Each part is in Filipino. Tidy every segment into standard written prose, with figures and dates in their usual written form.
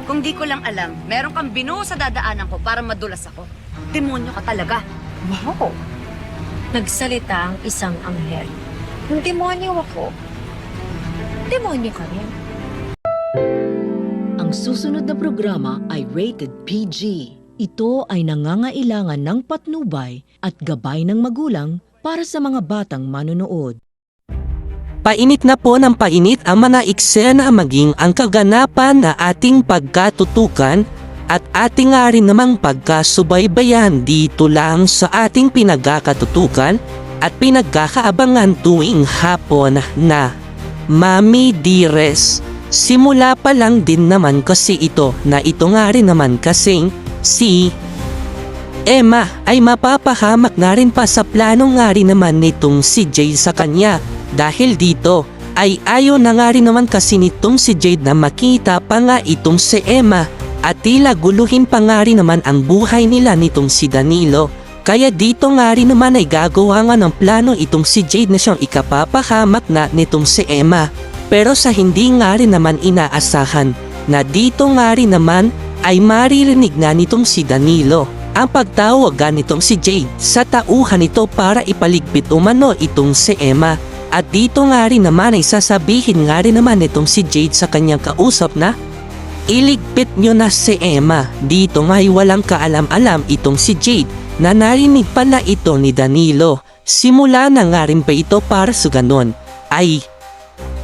Kung di ko lang alam, meron kang binuo sa dadaanan ko para madulas ako. Demonyo ka talaga. Wow! Nagsalita ang isang anghel. Kung demonyo ako, demonyo ka rin. Ang susunod na programa ay rated PG. Ito ay nangangailangan ng patnubay at gabay ng magulang para sa mga batang manonood. Painit na po ng painit ang mga eksena maging ang kaganapan na ating pagkatutukan at ating nga rin namang pagkasubaybayan dito lang sa ating pinagkakatutukan at pinagkakaabangan tuwing hapon na Mami Dearest. Simula pa lang din naman kasi ito na ito nga rin naman kasing si Emma ay mapapahamak na rin pa sa plano nga rin naman nitong si Jade sa kanya. Dahil dito ay ayaw na nga rin naman kasi nitong si Jade na makita pa nga itong si Emma at tila guluhin pa nga rin naman ang buhay nila nitong si Danilo. Kaya dito nga rin naman ay gagawa nga ng plano itong si Jade na siyang ikapapahamak na nitong si Emma. Pero sa hindi nga rin naman inaasahan na dito nga rin naman ay maririnig na nitong si Danilo ang pagtawag nitong si Jade sa tauhan nito para ipaligpit umano itong si Emma. At dito nga rin naman ay sasabihin nga rin naman itong si Jade sa kanyang kausap na iligpit nyo na si Emma. Dito nga ay walang kaalam-alam itong si Jade na narinig pala ito ni Danilo. Simula na nga rin pa ito para sa ganon ay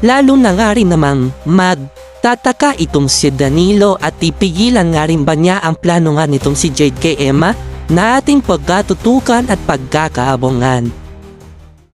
lalo na nga rin namang magtataka itong si Danilo at ipigilan nga rin ba niya ang plano nga nitong si Jade kay Emma na ating pagkatutukan at pagkakaabangan.